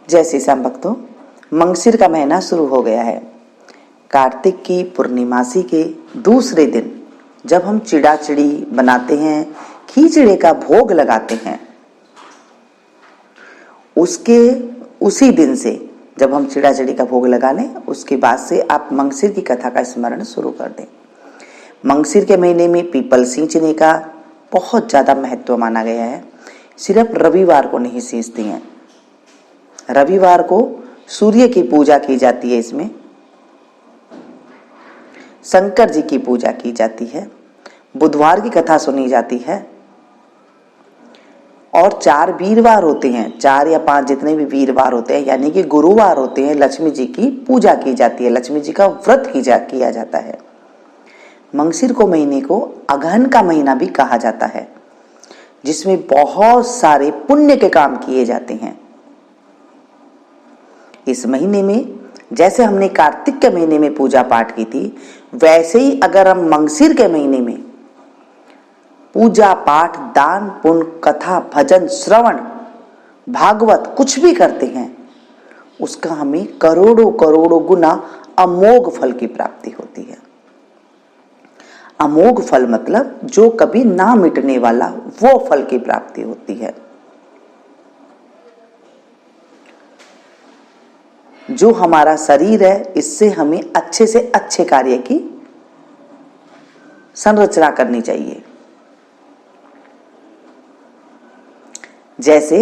जय श्री श्याम भक्तों, मंगसिर का महीना शुरू हो गया है। कार्तिक की पूर्णिमासी के दूसरे दिन जब हम चिड़ा चिड़ी बनाते हैं, खीचड़े का भोग लगाते हैं, उसके उसी दिन से जब हम चिड़ा चिड़ी का भोग लगा लें, उसके बाद से आप मंगसिर की कथा का स्मरण शुरू कर दें। मंगसिर के महीने में पीपल सींचने का बहुत ज़्यादा महत्व माना गया है। सिर्फ रविवार को नहीं सींचते हैं। रविवार को सूर्य की पूजा की जाती है, इसमें शंकर जी की पूजा की जाती है, बुधवार की कथा सुनी जाती है और 4 वीरवार होते हैं, 4 या 5 जितने भी वीरवार होते हैं यानी कि गुरुवार होते हैं, लक्ष्मी जी की पूजा की जाती है, लक्ष्मी जी का व्रत किया जाता है। मंगसिर को महीने को अगहन का महीना भी कहा जाता है, जिसमें बहुत सारे पुण्य के काम किए जाते हैं। इस महीने में जैसे हमने कार्तिक के महीने में पूजा पाठ की थी, वैसे ही अगर हम मंगसिर के महीने में पूजा पाठ, दान पुण्य, कथा, भजन, श्रवण, भागवत कुछ भी करते हैं, उसका हमें करोड़ों करोड़ों गुना अमोघ फल की प्राप्ति होती है। अमोघ फल मतलब जो कभी ना मिटने वाला, वो फल की प्राप्ति होती है। जो हमारा शरीर है, इससे हमें अच्छे से अच्छे कार्य की संरचना करनी चाहिए। जैसे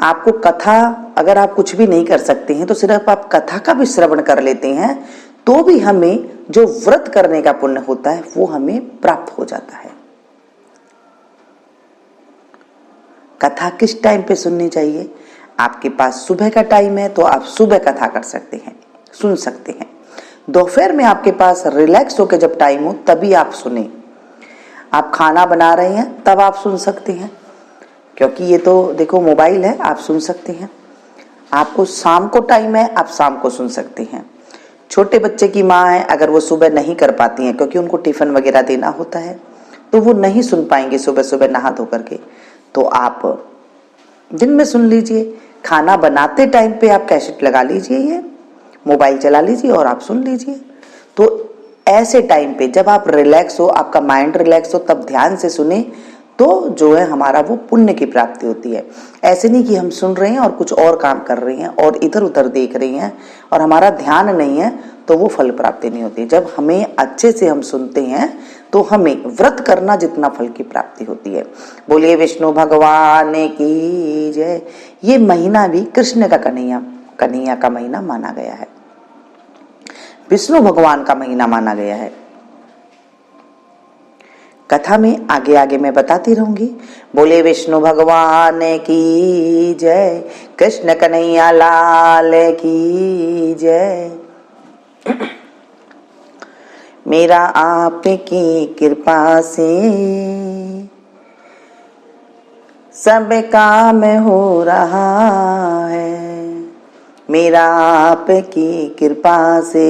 आपको कथा, अगर आप कुछ भी नहीं कर सकते हैं तो सिर्फ आप कथा का भी श्रवण कर लेते हैं, तो भी हमें जो व्रत करने का पुण्य होता है वो हमें प्राप्त हो जाता है। कथा किस टाइम पे सुननी चाहिए? आपके पास सुबह का टाइम है तो आप सुबह कथा कर सकते हैं, सुन सकते हैं। दोपहर में आपके पास रिलैक्स होकर जब टाइम हो तभी आप सुने। आप खाना बना रहे हैं तब आप सुन सकते हैं, क्योंकि ये तो देखो मोबाइल है, आप सुन सकते हैं। आपको शाम को टाइम है, आप शाम को सुन सकते हैं। छोटे बच्चे की माँ है, अगर वो सुबह नहीं कर पाती हैं क्योंकि उनको टिफिन वगैरह देना होता है, तो वो नहीं सुन पाएंगे सुबह सुबह नहा धो करके, तो आप दिन में सुन लीजिए। खाना बनाते टाइम पे आप कैसेट लगा लीजिए, ये मोबाइल चला लीजिए और आप सुन लीजिए। तो ऐसे टाइम पे जब आप रिलैक्स हो, आपका माइंड रिलैक्स हो, तब ध्यान से सुने, तो जो है हमारा वो पुण्य की प्राप्ति होती है। ऐसे नहीं कि हम सुन रहे हैं और कुछ और काम कर रहे हैं और इधर उधर देख रहे हैं और हमारा ध्यान नहीं है, तो वो फल प्राप्ति नहीं होती। जब हमें अच्छे से हम सुनते हैं तो हमें व्रत करना जितना फल की प्राप्ति होती है। बोलिए विष्णु भगवान की जय। ये महीना भी कृष्ण का कन्हैया का महीना माना गया है, विष्णु भगवान का महीना माना गया है। कथा में आगे आगे मैं बताती रहूंगी। बोले विष्णु भगवान की जय, कृष्ण कन्हैया लाल की जय। मेरा आपकी कृपा से सब काम हो रहा है, मेरा आपकी कृपा से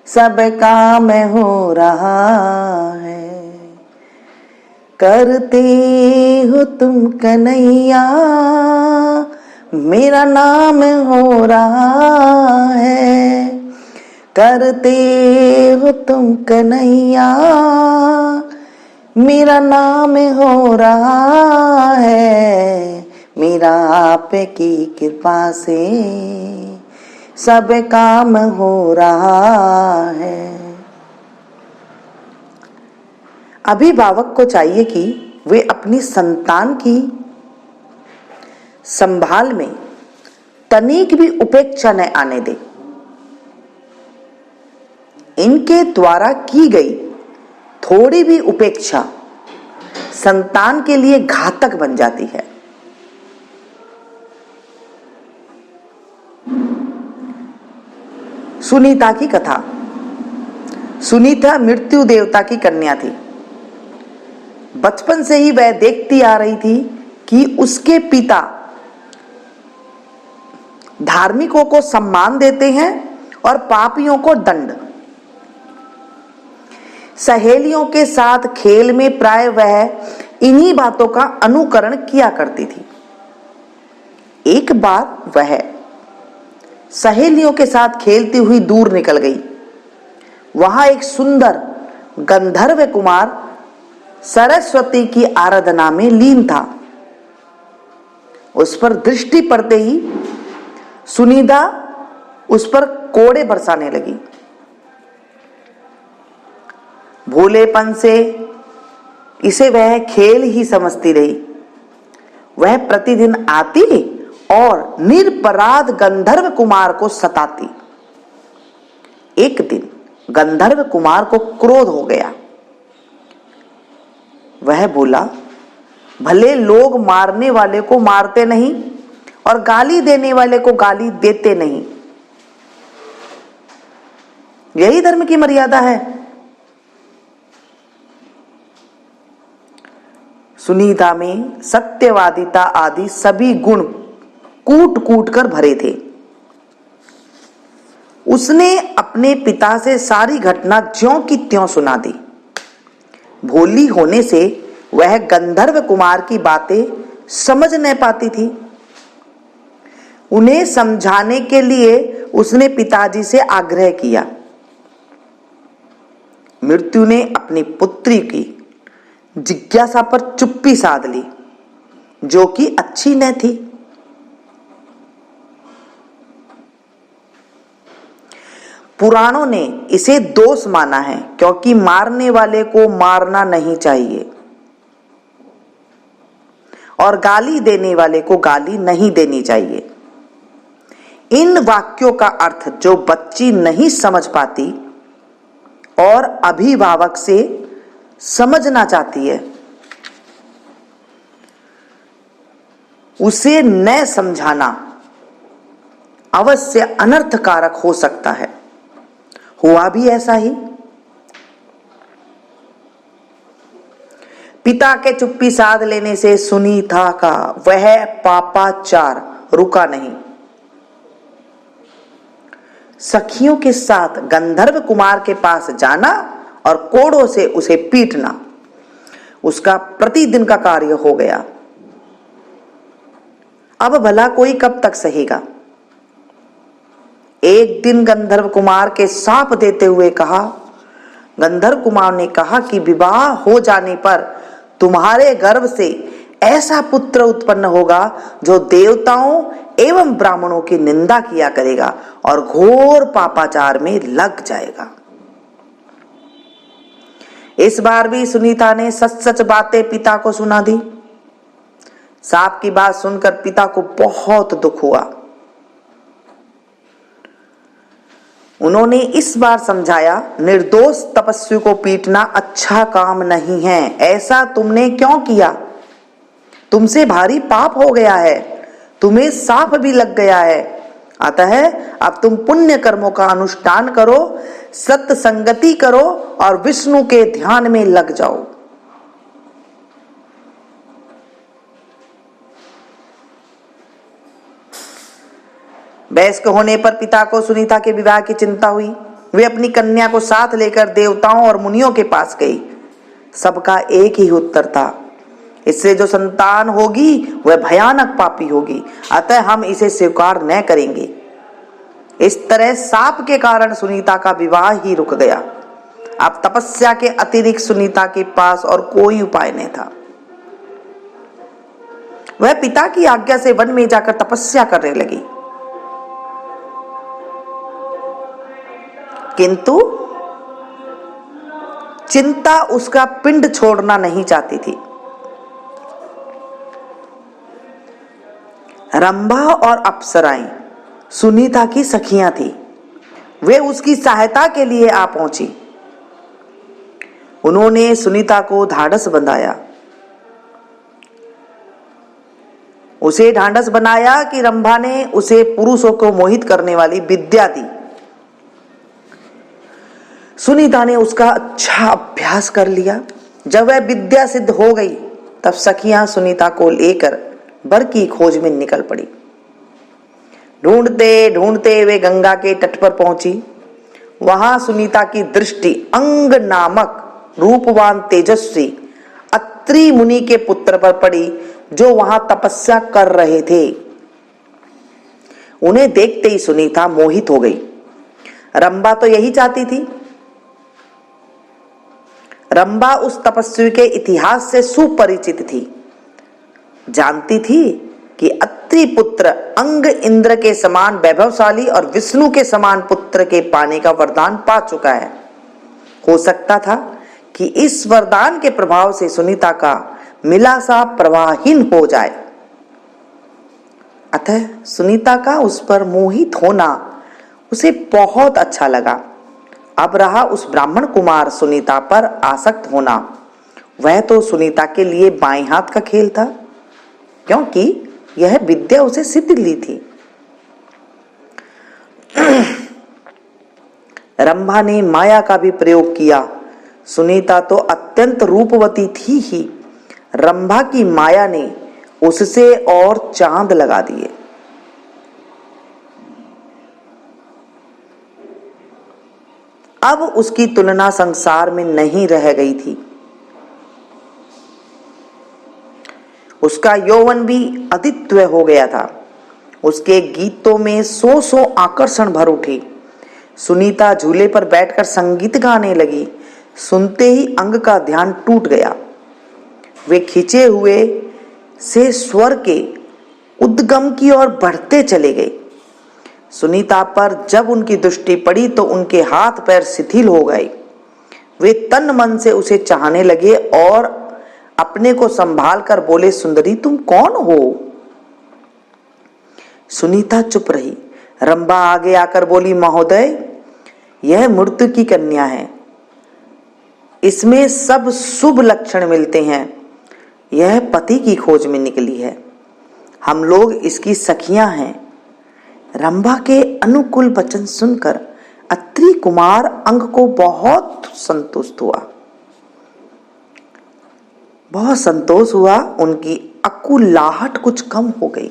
सब काम हो रहा है। करते हो तुम कन्हैया, मेरा नाम हो रहा है। करते हो तुम कन्हैया, मेरा नाम हो रहा है। मेरा आपकी कृपा से सब काम हो रहा है। अभिभावक को चाहिए कि वे अपनी संतान की संभाल में तनिक भी उपेक्षा न आने दे। इनके द्वारा की गई थोड़ी भी उपेक्षा संतान के लिए घातक बन जाती है। सुनीता की कथा। सुनीता मृत्यु देवता की कन्या थी। बचपन से ही वह देखती आ रही थी कि उसके पिता धार्मिकों को सम्मान देते हैं और पापियों को दंड। सहेलियों के साथ खेल में प्राय वह इन्हीं बातों का अनुकरण किया करती थी। एक बार वह सहेलियों के साथ खेलती हुई दूर निकल गई। वहां एक सुंदर गंधर्व कुमार सरस्वती की आराधना में लीन था। उस पर दृष्टि पड़ते ही सुनीता उस पर कोड़े बरसाने लगी। भोलेपन से इसे वह खेल ही समझती रही। वह प्रतिदिन आती और निरपराध गंधर्व कुमार को सताती। एक दिन गंधर्व कुमार को क्रोध हो गया। वह बोला, भले लोग मारने वाले को मारते नहीं और गाली देने वाले को गाली देते नहीं, यही धर्म की मर्यादा है। सुनीता में सत्यवादिता आदि सभी गुण कूट कूट कर भरे थे। उसने अपने पिता से सारी घटना ज्यों की त्यों सुना दी। भोली होने से वह गंधर्व कुमार की बातें समझ नहीं पाती थी। उन्हें समझाने के लिए उसने पिताजी से आग्रह किया। मृत्यु ने अपनी पुत्री की जिज्ञासा पर चुप्पी साध ली, जो कि अच्छी न थी। पुराणों ने इसे दोष माना है, क्योंकि मारने वाले को मारना नहीं चाहिए और गाली देने वाले को गाली नहीं देनी चाहिए। इन वाक्यों का अर्थ जो बच्ची नहीं समझ पाती और अभिभावक से समझना चाहती है, उसे न समझाना अवश्य अनर्थकारक हो सकता है। हुआ भी ऐसा ही। पिता के चुप्पी साध लेने से सुनीता का वह पापाचार रुका नहीं। सखियों के साथ गंधर्व कुमार के पास जाना और कोड़ों से उसे पीटना उसका प्रतिदिन का कार्य हो गया। अब भला कोई कब तक सहेगा। एक दिन गंधर्व कुमार के शाप देते हुए कहा, गंधर्व कुमार ने कहा कि विवाह हो जाने पर तुम्हारे गर्भ से ऐसा पुत्र उत्पन्न होगा जो देवताओं एवं ब्राह्मणों की निंदा किया करेगा और घोर पापाचार में लग जाएगा। इस बार भी सुनीता ने सच सच बातें पिता को सुना दी। सांप की बात सुनकर पिता को बहुत दुख हुआ। उन्होंने इस बार समझाया, निर्दोष तपस्वी को पीटना अच्छा काम नहीं है। ऐसा तुमने क्यों किया? तुमसे भारी पाप हो गया है, तुम्हें साफ भी लग गया है। अतः अब तुम पुण्य कर्मों का अनुष्ठान करो, सत्संगति करो और विष्णु के ध्यान में लग जाओ। वयस्क होने पर पिता को सुनीता के विवाह की चिंता हुई। वे अपनी कन्या को साथ लेकर देवताओं और मुनियों के पास गई। सबका एक ही उत्तर था, इससे जो संतान होगी वह भयानक पापी होगी, अतः हम इसे स्वीकार न करेंगे। इस तरह शाप के कारण सुनीता का विवाह ही रुक गया। अब तपस्या के अतिरिक्त सुनीता के पास और कोई उपाय नहीं था। वह पिता की आज्ञा से वन में जाकर तपस्या करने लगी, किंतु चिंता उसका पिंड छोड़ना नहीं चाहती थी। रंभा और अप्सराएं सुनीता की सखियां थी। वे उसकी सहायता के लिए आ पहुंची। उन्होंने सुनीता को ढांढस बंधाया। उसे ढांढस बनाया कि रंभा ने उसे पुरुषों को मोहित करने वाली विद्या दी। सुनीता ने उसका अच्छा अभ्यास कर लिया। जब वह विद्या सिद्ध हो गई, तब सखियां सुनीता को लेकर वर की खोज में निकल पड़ी। ढूंढते ढूंढते वे गंगा के तट पर पहुंची। वहां सुनीता की दृष्टि अंग नामक रूपवान तेजस्वी अत्रि मुनि के पुत्र पर पड़ी, जो वहां तपस्या कर रहे थे। उन्हें देखते ही सुनीता मोहित हो गई। रंभा तो यही चाहती थी। रंभा उस तपस्वी के इतिहास से सुपरिचित थी, जानती थी कि अत्रि पुत्र अंग इंद्र के समान वैभवशाली और विष्णु के समान पुत्र के पाने का वरदान पा चुका है। हो सकता था कि इस वरदान के प्रभाव से सुनीता का मिला सा प्रवाहहीन हो जाए। अतः सुनीता का उस पर मोहित होना उसे बहुत अच्छा लगा। अब रहा उस ब्राह्मण कुमार सुनीता पर आसक्त होना, वह तो सुनीता के लिए बाएं हाथ का खेल था, क्योंकि यह विद्या उसे सिद्ध ली थी। रंभा ने माया का भी प्रयोग किया। सुनीता तो अत्यंत रूपवती थी ही, रंभा की माया ने उससे और चांद लगा दिए। अब उसकी तुलना संसार में नहीं रह गई थी। उसका यौवन भी अद्वितीय हो गया था। उसके गीतों में सौ आकर्षण भर उठे। सुनीता झूले पर बैठकर संगीत गाने लगी। सुनते ही अंग का ध्यान टूट गया। वे खिंचे हुए से स्वर के उद्गम की ओर बढ़ते चले गए। सुनीता पर जब उनकी दृष्टि पड़ी तो उनके हाथ पैर शिथिल हो गए। वे तन मन से उसे चाहने लगे और अपने को संभाल कर बोले, सुंदरी तुम कौन हो? सुनीता चुप रही। रंभा आगे आकर बोली, महोदय यह मृत्यु की कन्या है, इसमें सब शुभ लक्षण मिलते हैं। यह पति की खोज में निकली है, हम लोग इसकी सखियां हैं। रंभा के अनुकूल वचन सुनकर अत्रि कुमार अंग को बहुत संतुष्ट हुआ, बहुत संतोष हुआ। उनकी अकुलाहट कुछ कम हो गई।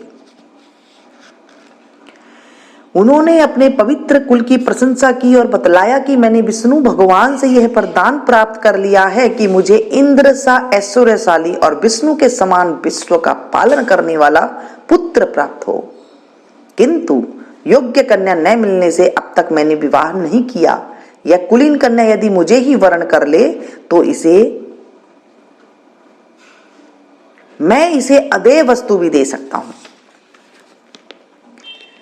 उन्होंने अपने पवित्र कुल की प्रशंसा की और बतलाया कि मैंने विष्णु भगवान से यह वरदान प्राप्त कर लिया है कि मुझे इंद्र सा ऐश्वर्यशाली और विष्णु के समान विश्व का पालन करने वाला पुत्र प्राप्त हो, किंतु योग्य कन्या न मिलने से अब तक मैंने विवाह नहीं किया। यह कुलीन कन्या यदि मुझे ही वर्ण कर ले तो मैं इसे अदेय वस्तु भी दे सकता हूं।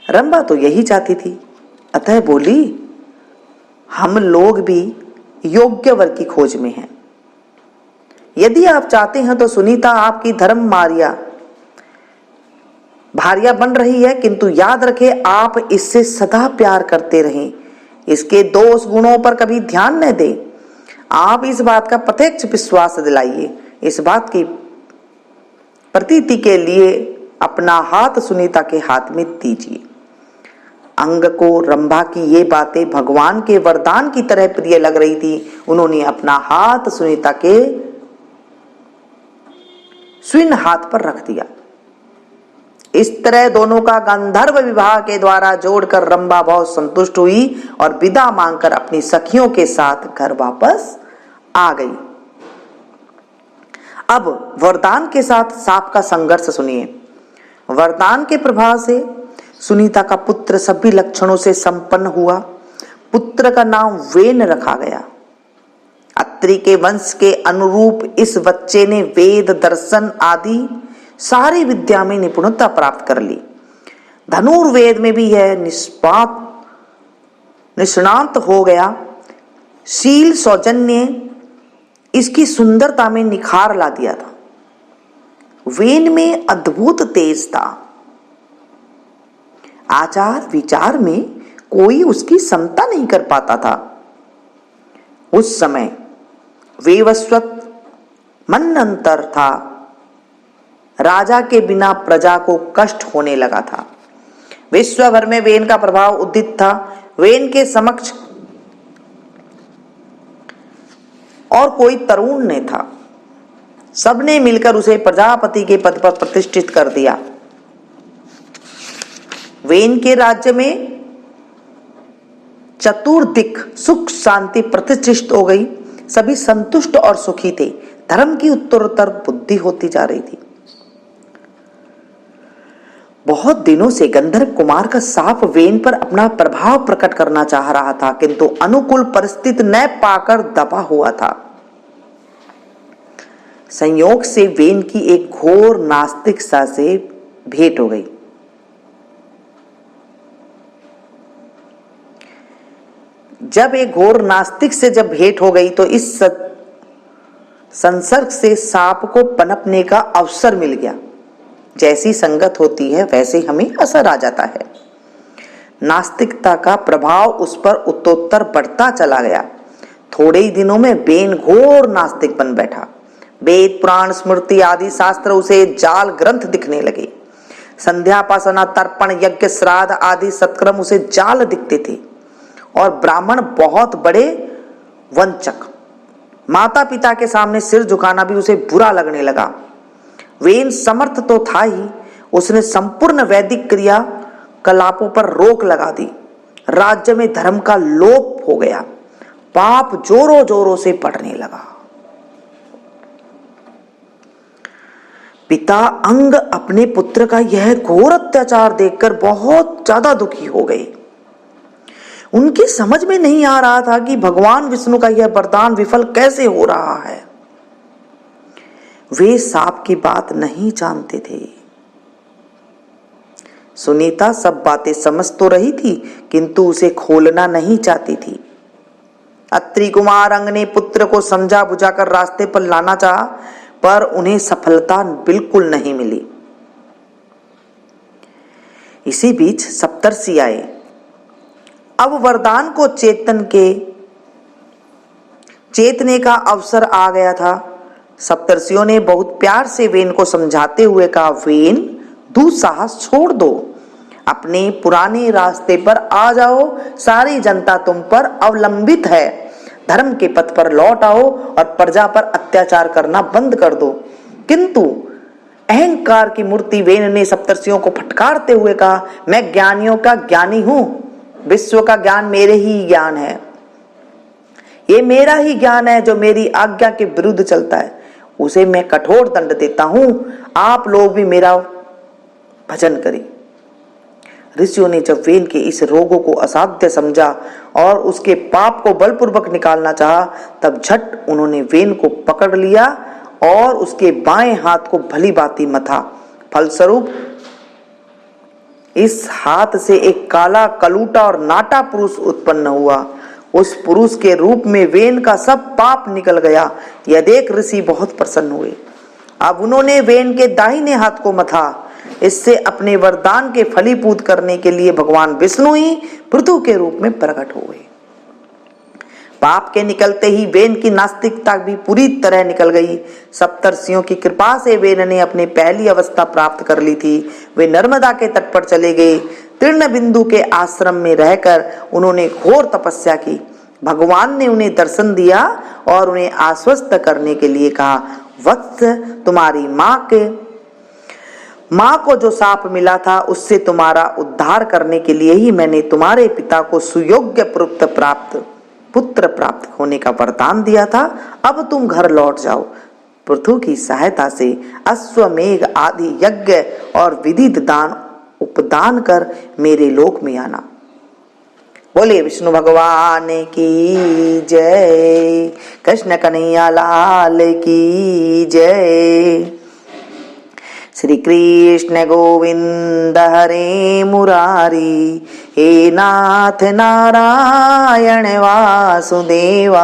रंभा तो यही चाहती थी, अतः बोली, हम लोग भी योग्य वर की खोज में हैं। यदि आप चाहते हैं तो सुनीता आपकी धर्म भार्या बन रही है, किंतु याद रखें आप इससे सदा प्यार करते रहें, इसके दोष गुणों पर कभी ध्यान न दें। आप इस बात का प्रत्यक्ष विश्वास दिलाइए। इस बात की प्रतीति के लिए अपना हाथ सुनीता के हाथ में दीजिए। अंग को रंभा की ये बातें भगवान के वरदान की तरह प्रिय लग रही थी। उन्होंने अपना हाथ सुनीता के स्विन हाथ पर रख दिया। इस तरह दोनों का गंधर्व विवाह के द्वारा जोड़कर रंभा बहुत संतुष्ट हुई और विदा मांगकर अपनी सखियों के साथ घर वापस आ गई। अब वरदान के साथ सांप का संघर्ष सुनिए। वरदान के प्रभाव से सुनीता का पुत्र सभी लक्षणों से संपन्न हुआ। पुत्र का नाम वेन रखा गया। अत्रि के वंश के अनुरूप इस बच्चे ने वेद दर्शन आदि सारी विद्या में निपुणता प्राप्त कर ली। धनुर्वेद में भी यह निष्णात हो गया। शील सौजन्य इसकी सुंदरता में निखार ला दिया था। वेन में अद्भुत तेज था। आचार विचार में कोई उसकी समता नहीं कर पाता था। उस समय वेवस्वत मनंतर था। राजा के बिना प्रजा को कष्ट होने लगा था। विश्व भर में वेन का प्रभाव उदित था। वेन के समक्ष और कोई तरुण नहीं था। सबने मिलकर उसे प्रजापति के पद पर प्रतिष्ठित कर दिया। वेन के राज्य में चतुर्दिक सुख शांति प्रतिष्ठित हो गई। सभी संतुष्ट और सुखी थे। धर्म की उत्तरोत्तर बुद्धि होती जा रही थी। बहुत दिनों से गंधर्व कुमार का सांप वेन पर अपना प्रभाव प्रकट करना चाह रहा था, किंतु अनुकूल परिस्थिति न पाकर दबा हुआ था। संयोग से वेन की एक घोर नास्तिक सा से भेंट हो गई। जब एक घोर नास्तिक से जब भेंट हो गई तो इस संसर्ग से सांप को पनपने का अवसर मिल गया। जैसी संगत होती है वैसे हमें असर आ जाता है। नास्तिकता का प्रभाव उस पर उत्तरोत्तर बढ़ता चला गया। थोड़े ही दिनों में वेन घोर नास्तिक बन बैठा। वेद पुराण स्मृति आदि शास्त्र उसे जाल ग्रंथ दिखने लगे। संध्यापासना तर्पण यज्ञ श्राद्ध आदि सत्कर्म उसे जाल दिखते थे और ब्राह्मण बहुत बड़े वंचक, माता पिता के सामने सिर झुकाना भी उसे बुरा लगने लगा। वेन समर्थ तो था ही, उसने संपूर्ण वैदिक क्रिया कलापों पर रोक लगा दी। राज्य में धर्म का लोप हो गया। पाप जोरों जोरों से बढ़ने लगा। पिता अंग अपने पुत्र का यह घोर अत्याचार देखकर बहुत ज्यादा दुखी हो गए। उनकी समझ में नहीं आ रहा था कि भगवान विष्णु का यह वरदान विफल कैसे हो रहा है। वे सांप की बात नहीं जानते थे। सुनीता सब बातें समझ तो रही थी, किंतु उसे खोलना नहीं चाहती थी। अत्रि कुमार अंग ने पुत्र को समझा बुझाकर रास्ते पर लाना चाहा, पर उन्हें सफलता बिल्कुल नहीं मिली। इसी बीच सप्तर्षि आए। अब वरदान को चेतने का अवसर आ गया था। सप्तर्षियों ने बहुत प्यार से वेन को समझाते हुए कहा, वेन दुस्साहस छोड़ दो, अपने पुराने रास्ते पर आ जाओ। सारी जनता तुम पर अवलंबित है। धर्म के पथ पर लौट आओ और प्रजा पर अत्याचार करना बंद कर दो। किंतु अहंकार की मूर्ति वेन ने सप्तर्षियों को फटकारते हुए कहा, मैं ज्ञानियों का ज्ञानी हूं। विश्व का ज्ञान मेरे ही ज्ञान है। ये मेरा ही ज्ञान है जो मेरी आज्ञा के विरुद्ध चलता है, उसे मैं कठोर दंड देता हूं। आप लोग भी मेरा भजन करें। ऋषियों ने जब वेन के इस रोगों को असाध्य समझा और उसके पाप को बलपूर्वक निकालना चाहा, तब झट उन्होंने वेन को पकड़ लिया और उसके बाएं हाथ को भली भांति मथा। फलस्वरूप इस हाथ से एक काला कलूटा और नाटा पुरुष उत्पन्न हुआ। उस पुरुष के रूप में वेन का सब पाप निकल गया। यह देख ऋषि बहुत प्रसन्न हुए। अब उन्होंने वेन के दाहिने हाथ को मथा। इससे अपने वरदान के फलीभूत करने के लिए भगवान विष्णु ही पृथु के रूप में प्रकट हुए। पाप के निकलते ही वेन की नास्तिकता भी पूरी तरह निकल गई। सप्तर्षियों की कृपा से वेन ने अपनी पहली अवस्था प्राप्त कर ली थी। वे नर्मदा के तट पर चले गए। तीर्ण बिंदु के आश्रम में रहकर उन्होंने घोर तपस्या की। भगवान ने उन्हें दर्शन दिया और उन्हें आश्वस्त करने के लिए कहा, वत्स, तुम्हारी माँ को जो शाप मिला था उससे तुम्हारा उद्धार करने के लिए ही मैंने तुम्हारे पिता को सुयोग्य पुत्र प्राप्त होने का वरदान दिया था। अब तुम घर लौट जाओ। पृथु की सहायता से अश्वमेघ आदि यज्ञ और विधित दान उपदान कर मेरे लोक में आना। बोले विष्णु भगवान की जय। कृष्ण कन्हैया लाल की जय। श्री कृष्ण गोविंद हरे मुरारी, हे नाथ नारायण वासुदेवा।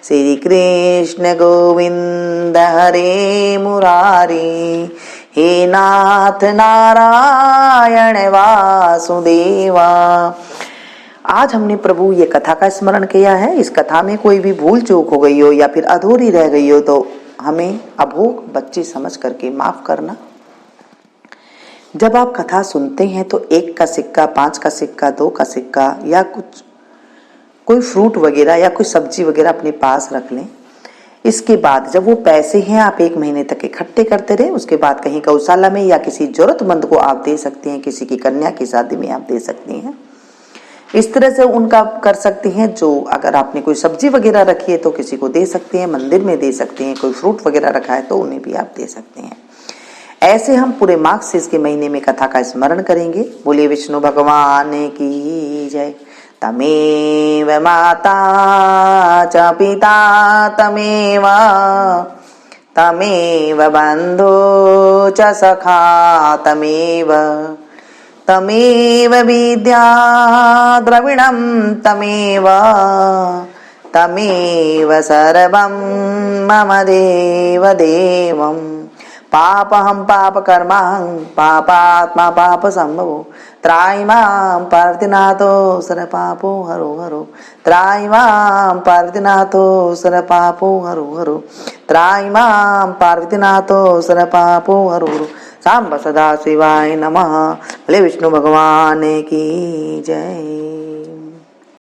श्री कृष्ण गोविंद हरे मुरारी, हे नाथ नारायण वासुदेवा। आज हमने प्रभु ये कथा का स्मरण किया है। इस कथा में कोई भी भूल चूक हो गई हो या फिर अधूरी रह गई हो तो हमें अभोग बच्चे समझ करके माफ करना। जब आप कथा सुनते हैं तो 1 का सिक्का, 5 का सिक्का, 2 का सिक्का या कोई फ्रूट वगैरह या कोई सब्जी वगैरह अपने पास रख लें। इसके बाद जब वो पैसे हैं आप 1 महीने तक इकट्ठे करते रहे। उसके बाद कहीं गौशाला में या किसी जरूरतमंद को आप दे सकते हैं। किसी की कन्या की शादी में आप दे सकते हैं। इस तरह से उनका कर सकते हैं। जो अगर आपने कोई सब्जी वगैरह रखी है तो किसी को दे सकते हैं, मंदिर में दे सकते हैं। कोई फ्रूट वगैरह रखा है तो उन्हें भी आप दे सकते हैं। ऐसे हम पूरे मार्गशीर्ष के महीने में कथा का स्मरण करेंगे। बोलिए विष्णु भगवान की जय। तमेव माता च पिता तमेव तमेव बन्धु च सखा तमेव तमेव विद्या द्रविणं तमेव तमेव सर्वं मम देव देवम्। पापहं पापकर्माहं पापात्मा पापसम्भवो त्रायिमां पार्वतीनाथो सर्वपापो हरो हरो त्रायिमां पार्वतीनाथो सर्वपापो हरो हरो त्रायिमां पार्वतीनाथो सर्वपापो हरो हरो। सांब सदा शिवाय नमः। बोले विष्णु भगवान की जय।